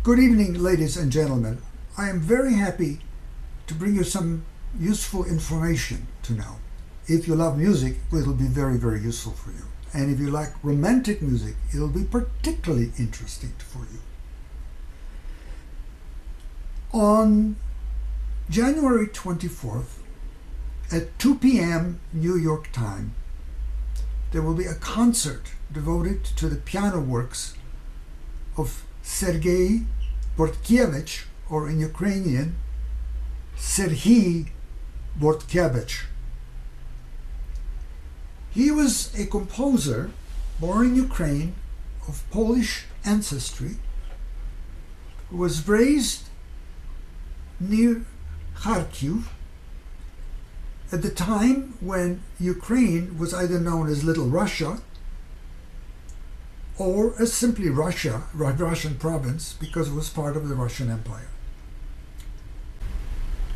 Good evening, ladies and gentlemen. I am very happy to bring you some useful information to know. If you love music, it will be very, very useful for you. And if you like romantic music, it will be particularly interesting for you. On January 24th, at 2 p.m. New York time, there will be a concert devoted to the piano works of Serhiy Bortkevych, or in Ukrainian, Serhiy Bortkevych. He was a composer born in Ukraine of Polish ancestry who was raised near Kharkiv at the time when Ukraine was either known as Little Russia or as simply Russia, Russian province, because it was part of the Russian Empire.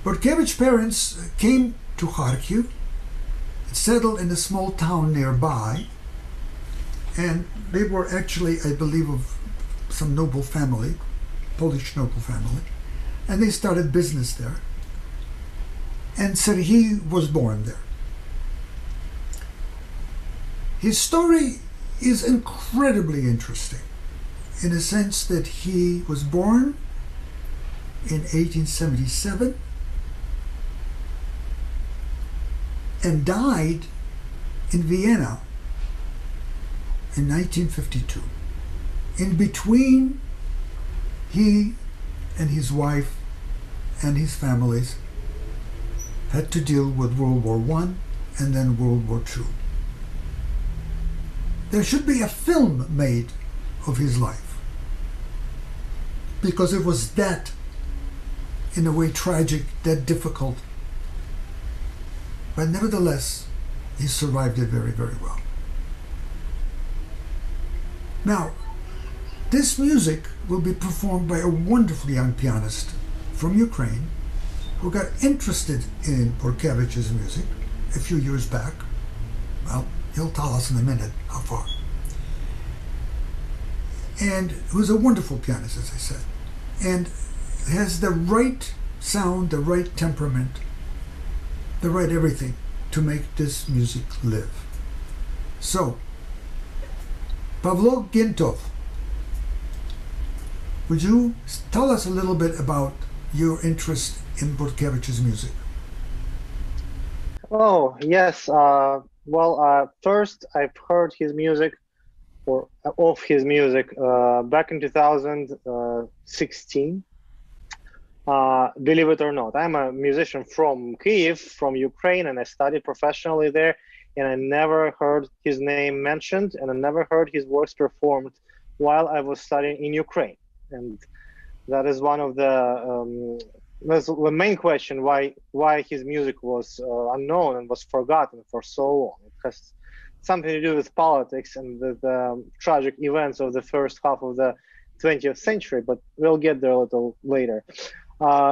Bortkevych's parents came to Kharkiv, settled in a small town nearby, and they were actually, I believe, of some noble family, Polish noble family, and they started business there. And Serhiy was born there. His story is incredibly interesting in the sense that he was born in 1877 and died in Vienna in 1952. In between, he and his wife and his families had to deal with World War I and then World War II. There should be a film made of his life, because it was that, in a way, tragic, that difficult. But nevertheless, he survived it very, very well. Now, this music will be performed by a wonderful young pianist from Ukraine who got interested in Bortkevych's music a few years back. Well, he'll tell us in a minute how far. And who's a wonderful pianist, as I said, and has the right sound, the right temperament, the right everything to make this music live. So, Pavlo Gintov, would you tell us a little bit about your interest in Bortkevych's music? Oh, yes. First I've heard his music, or of his music, back in 2016. Believe it or not, I'm a musician from Kyiv, from Ukraine, and I studied professionally there, and I never heard his name mentioned, and I never heard his works performed while I was studying in Ukraine. And that is one of that's the main question, why his music was unknown and was forgotten for so long. It has something to do with politics and the tragic events of the first half of the 20th century, but we'll get there a little later.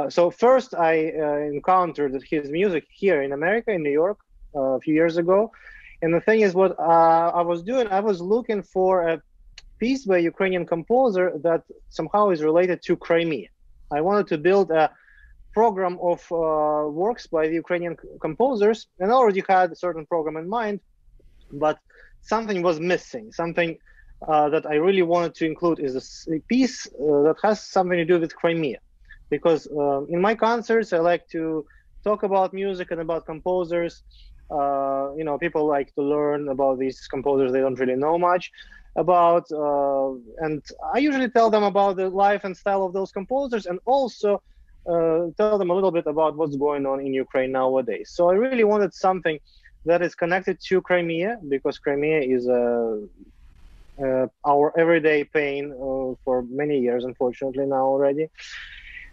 So first I encountered his music here in America, in New York, a few years ago. And the thing is, what I was doing, I was looking for a piece by a Ukrainian composer that somehow is related to Crimea. I wanted to build a program of works by the Ukrainian composers, and I already had a certain program in mind, but something was missing. Something that I really wanted to include is a piece that has something to do with Crimea. Because in my concerts, I like to talk about music and about composers. People like to learn about these composers they don't really know much about. And I usually tell them about the life and style of those composers, and also tell them a little bit about what's going on in Ukraine nowadays. So I really wanted something that is connected to Crimea, because Crimea is our everyday pain for many years, unfortunately, now already.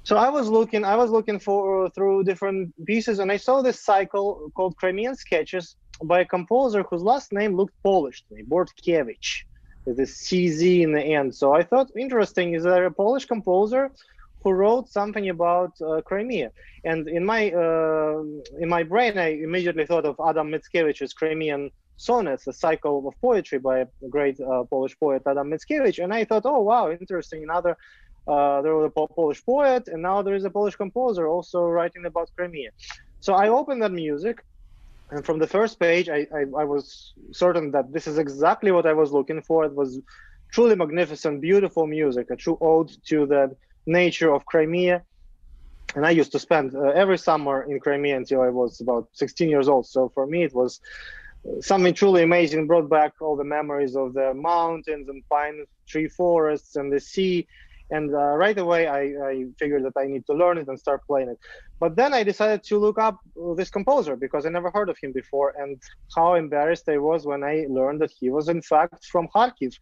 So I was looking for through different pieces, and I saw this cycle called Crimean Sketches by a composer whose last name looked Polish to me, Bortkiewicz, with this CZ in the end. So I thought, interesting, is there a Polish composer who wrote something about Crimea? And in my brain, I immediately thought of Adam Mickiewicz's Crimean Sonnets, a cycle of poetry by a great Polish poet, Adam Mickiewicz. And I thought, oh, wow, interesting, another there was a Polish poet, and now there is a Polish composer also writing about Crimea. So I opened that music, and from the first page, I was certain that this is exactly what I was looking for. It was truly magnificent, beautiful music, a true ode to the nature of Crimea. And I used to spend every summer in Crimea until I was about 16 years old. So for me, it was something truly amazing, brought back all the memories of the mountains and pine tree forests and the sea. And right away, I figured that I need to learn it and start playing it. But then I decided to look up this composer because I never heard of him before. And how embarrassed I was when I learned that he was in fact from Kharkiv.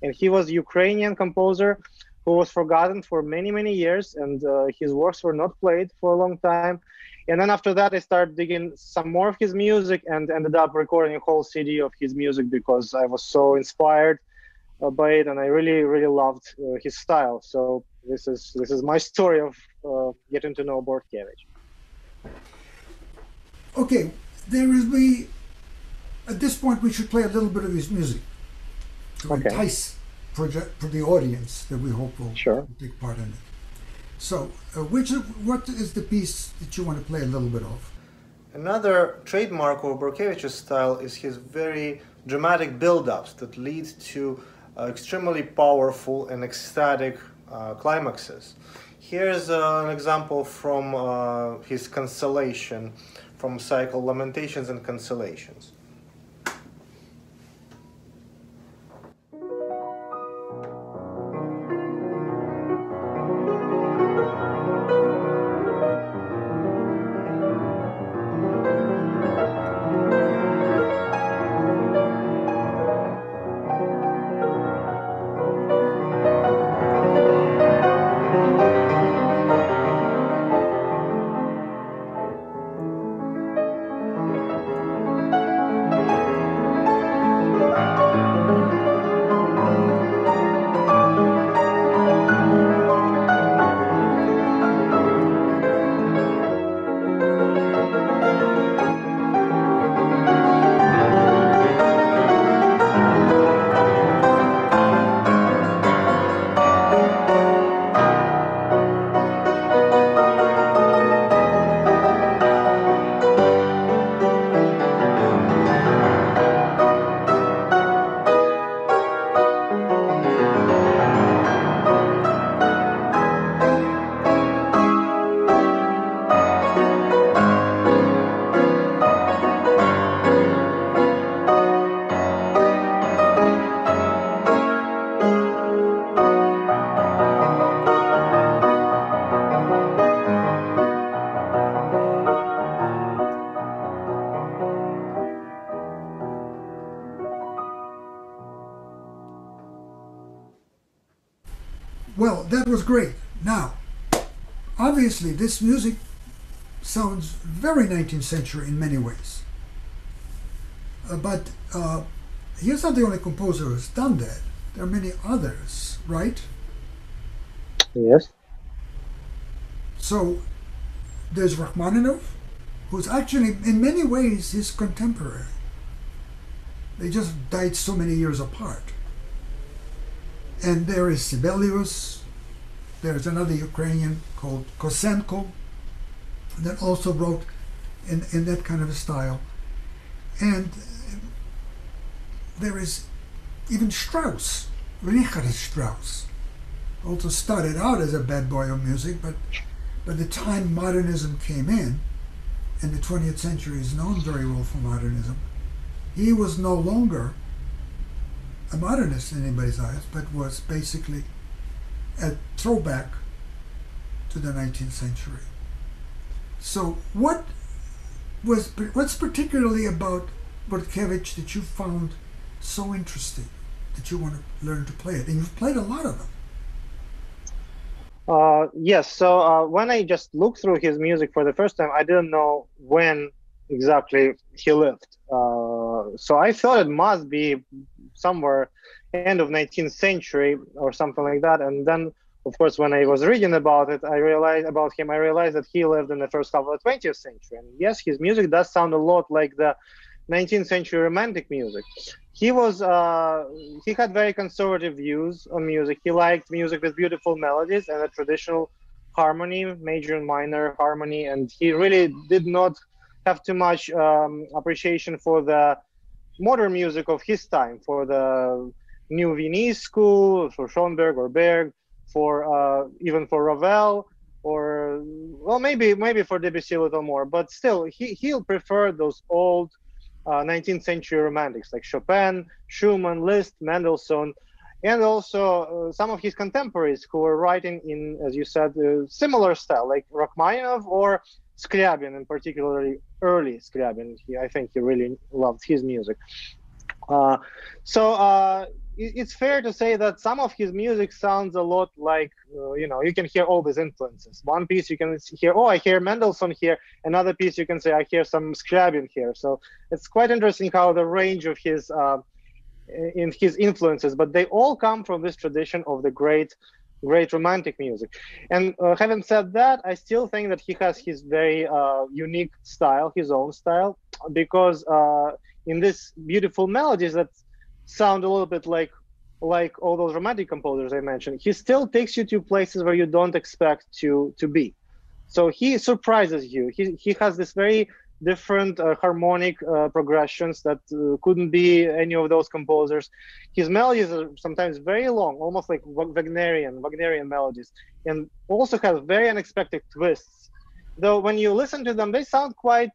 And he was a Ukrainian composer who was forgotten for many, many years. And his works were not played for a long time. And then after that, I started digging some more of his music and ended up recording a whole CD of his music because I was so inspired by it, and I really, really loved his style. So this is my story of getting to know Bortkiewicz. Okay, at this point we should play a little bit of his music to entice for the audience that we hope will take part in it. So, what is the piece that you want to play a little bit of? Another trademark of Bortkevych's style is his very dramatic build-ups that lead to extremely powerful and ecstatic climaxes. Here's an example from his Consolation, from cycle Lamentations and Consolations. Well, that was great. Now, obviously, this music sounds very 19th century in many ways. But he's not the only composer who's done that. There are many others, right? Yes. So there's Rachmaninoff, who's actually in many ways his contemporary. They just died so many years apart. And there is Sibelius. There's another Ukrainian called Kosenko that also wrote in that kind of a style. And there is even Strauss, Richard Strauss, also started out as a bad boy of music, but by the time modernism came in, and the 20th century is known very well for modernism, he was no longer a modernist in anybody's eyes, but was basically a throwback to the 19th century. So what's particularly about Bortkevychs that you found so interesting that you want to learn to play it? And you've played a lot of them. Yes, so when I just looked through his music for the first time, I didn't know when exactly he lived. So I thought it must be somewhere end of 19th century or something like that. And then, of course, when I was reading about it, I realized that he lived in the first half of the 20th century. And yes, his music does sound a lot like the 19th century romantic music. He was he had very conservative views on music. He liked music with beautiful melodies and a traditional harmony, major and minor harmony, and he really did not have too much appreciation for the modern music of his time, for the new Viennese school, for Schoenberg or Berg, for even for Ravel, or well, maybe for Debussy a little more, but still he'll prefer those old 19th century romantics like Chopin, Schumann, Liszt, Mendelssohn, and also some of his contemporaries who were writing in, as you said, similar style, like Rachmaninoff or Scriabin, and particularly early Scriabin. I think he really loved his music. So it's fair to say that some of his music sounds a lot like, you can hear all these influences. One piece you can hear, oh, I hear Mendelssohn here. Another piece you can say, I hear some Scriabin here. So it's quite interesting how the range of his influences, but they all come from this tradition of the great romantic music. And having said that, I still think that he has his very unique style, his own style, because in these beautiful melodies that sound a little bit like all those romantic composers I mentioned, he still takes you to places where you don't expect to be. So he surprises you. He has this very different harmonic progressions that couldn't be any of those composers. His melodies are sometimes very long, almost like Wagnerian melodies, and also have very unexpected twists. Though when you listen to them, they sound quite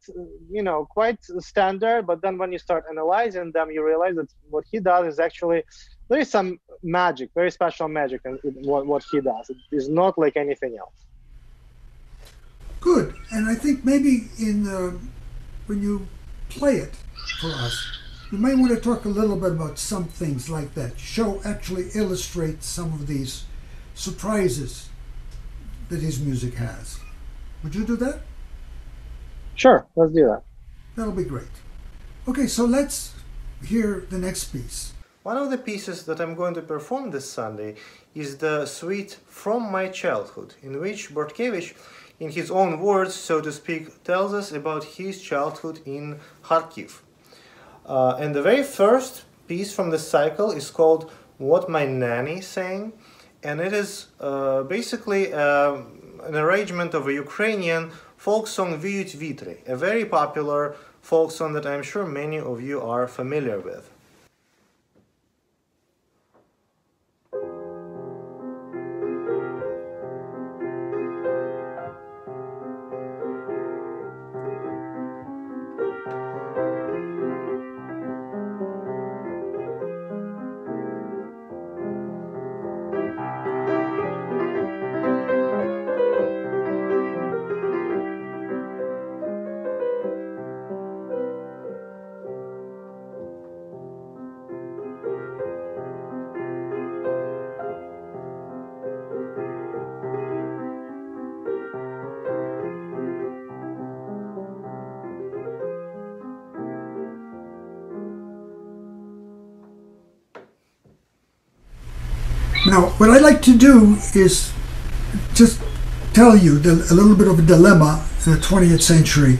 standard, but then when you start analyzing them, you realize that what he does is actually, there is some magic, very special magic in what he does. It is not like anything else. Good. And I think maybe when you play it for us, you might want to talk a little bit about some things like that. Actually illustrate some of these surprises that his music has. Would you do that? Sure, let's do that. That'll be great. Okay, so let's hear the next piece. One of the pieces that I'm going to perform this Sunday is the suite From My Childhood, in which Bortkevychs, in his own words, so to speak, tells us about his childhood in Kharkiv. And the very first piece from the cycle is called What My Nanny Sang, and it is basically an arrangement of a Ukrainian folk song Vyut Vitri, a very popular folk song that I'm sure many of you are familiar with. Now, what I'd like to do is just tell you a little bit of a dilemma in the 20th century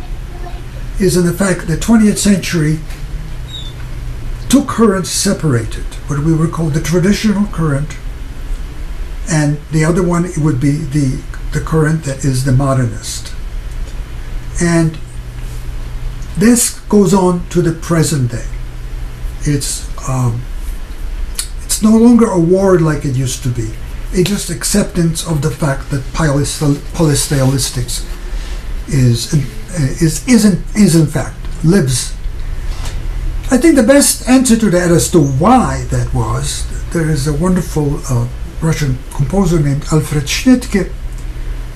is in the fact that the 20th century two currents separated, what we would call the traditional current, and the other one would be the current that is the modernist. And this goes on to the present day. It's no longer a war like it used to be. It's just acceptance of the fact that polystylistics is in fact lives. I think the best answer to that as to why that was, there is a wonderful Russian composer named Alfred Schnittke,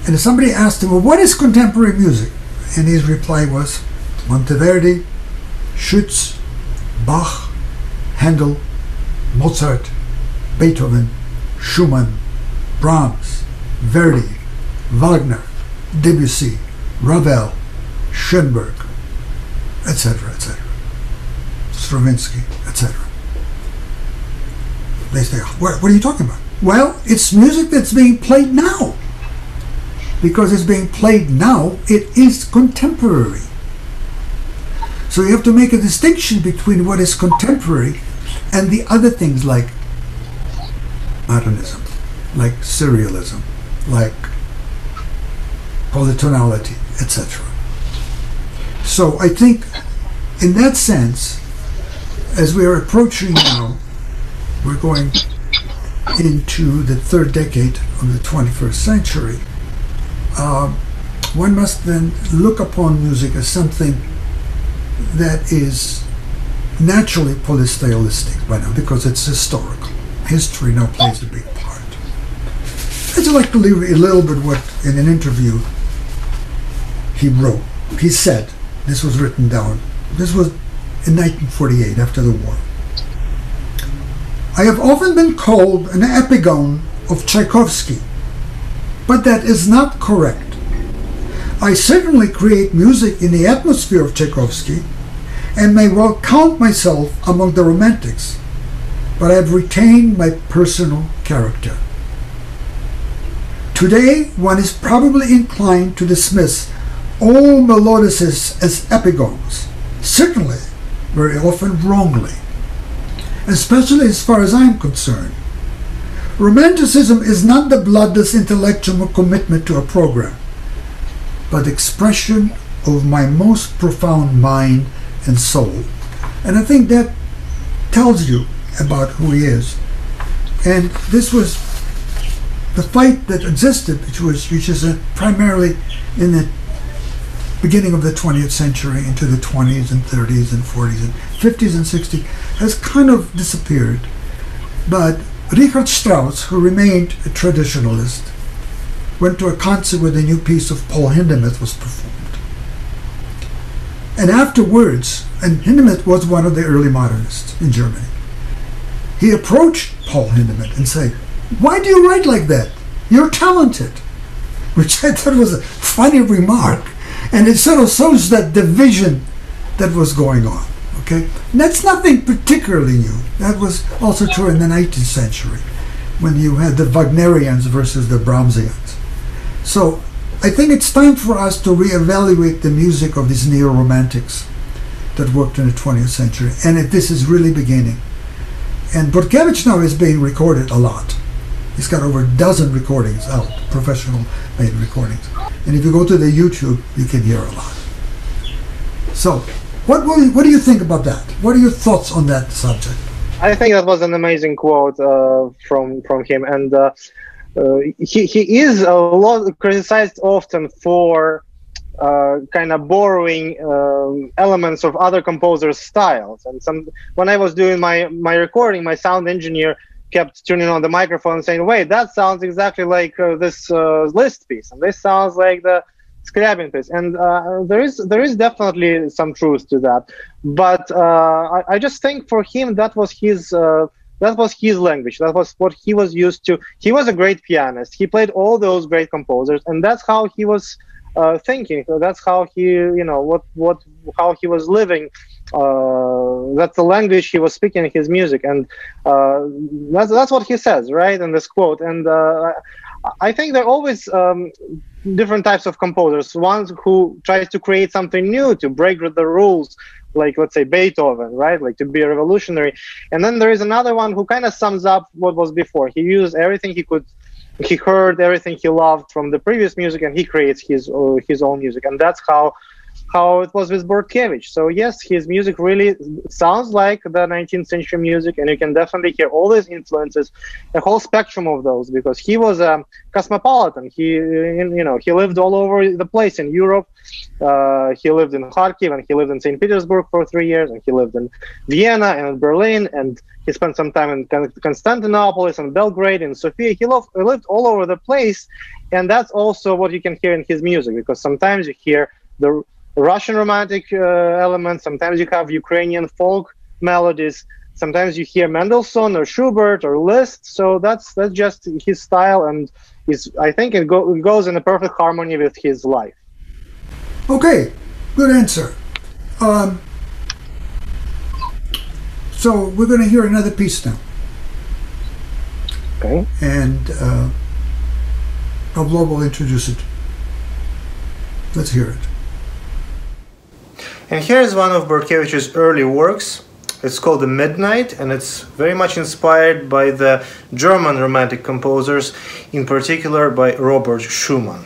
and somebody asked him, well, what is contemporary music? And his reply was Monteverdi, Schütz, Bach, Handel, Mozart, Beethoven, Schumann, Brahms, Verdi, Wagner, Debussy, Ravel, Schoenberg, etc., etc., Stravinsky, etc. They say, what are you talking about? Well, it's music that's being played now. Because it's being played now, it is contemporary. So you have to make a distinction between what is contemporary and the other things like modernism, like serialism, like polytonality, etc. So I think in that sense, as we are approaching now, we're going into the third decade of the 21st century, one must then look upon music as something that is naturally polystylistic by now, because it's historical. History now plays a big part. I'd like to leave a little bit what, in an interview, he wrote. He said, this was written down, this was in 1948, after the war. I have often been called an epigone of Tchaikovsky, but that is not correct. I certainly create music in the atmosphere of Tchaikovsky and may well count myself among the romantics, but I have retained my personal character. Today, one is probably inclined to dismiss all melodicists as epigones, certainly very often wrongly, especially as far as I am concerned. Romanticism is not the bloodless intellectual commitment to a program, but expression of my most profound mind and soul. And I think that tells you about who he is. And this was the fight that existed, which is primarily in the beginning of the 20th century into the 20s and 30s and 40s and 50s and 60s, has kind of disappeared. But Richard Strauss, who remained a traditionalist, went to a concert where the new piece of Paul Hindemith was performed. And afterwards, and Hindemith was one of the early modernists in Germany, he approached Paul Hindemith and said, "Why do you write like that? You're talented." Which I thought was a funny remark. And it sort of shows that division that was going on. Okay? And that's nothing particularly new. That was also true in the 19th century, when you had the Wagnerians versus the Brahmsians. So I think it's time for us to reevaluate the music of these neo-romantics that worked in the 20th century, and if this is really beginning. And Bortkevychs now is being recorded a lot. He's got over a dozen recordings out, professional made recordings. And if you go to the YouTube, you can hear a lot. So, what do you think about that? What are your thoughts on that subject? I think that was an amazing quote from him, and he is a lot criticized often for kind of borrowing elements of other composers' styles. And when I was doing my recording, my sound engineer kept turning on the microphone and saying, "Wait, that sounds exactly like this Liszt piece, and this sounds like the Scriabin piece." And there is definitely some truth to that. But I just think for him that was his language. That was what he was used to. He was a great pianist. He played all those great composers, and that's how he was thinking. That's how he, how he was living. That's the language he was speaking in his music, and that's what he says, right, in this quote. And I think there are always different types of composers. One who tries to create something new, to break the rules, like, let's say, Beethoven, right, like to be a revolutionary. And then there is another one who kind of sums up what was before. He used everything he could. He heard everything he loved from the previous music, and he creates his own music. And that's how it was with Bortkevychs. So yes, his music really sounds like the 19th century music, and you can definitely hear all these influences, a whole spectrum of those, because he was a cosmopolitan. He lived all over the place in Europe. He lived in Kharkiv, and he lived in St. Petersburg for 3 years, and he lived in Vienna and in Berlin, and he spent some time in Constantinople and Belgrade and Sofia. He lived all over the place, and that's also what you can hear in his music, because sometimes you hear the Russian romantic elements, sometimes you have Ukrainian folk melodies, sometimes you hear Mendelssohn or Schubert or Liszt. So that's just his style, and I think it goes in a perfect harmony with his life. Okay, good answer. So we're going to hear another piece now. Okay. And Pavlo will introduce it. Let's hear it. And here is one of Bortkevich's early works. It's called The Midnight, and it's very much inspired by the German Romantic composers, in particular by Robert Schumann.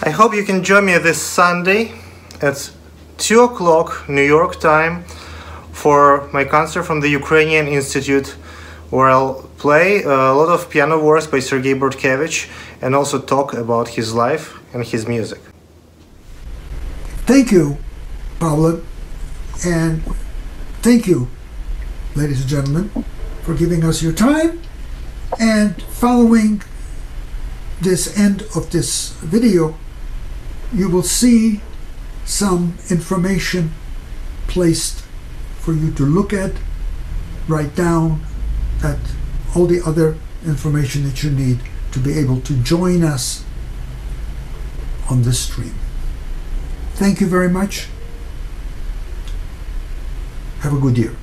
I hope you can join me this Sunday at 2 o'clock New York time for my concert from the Ukrainian Institute, where I'll play a lot of piano works by Serhiy Bortkevych and also talk about his life and his music. Thank you, Pavlo, and thank you, ladies and gentlemen, for giving us your time. And following this end of this video, you will see some information placed for you to look at, write down, that all the other information that you need to be able to join us on this stream. Thank you very much. Have a good year.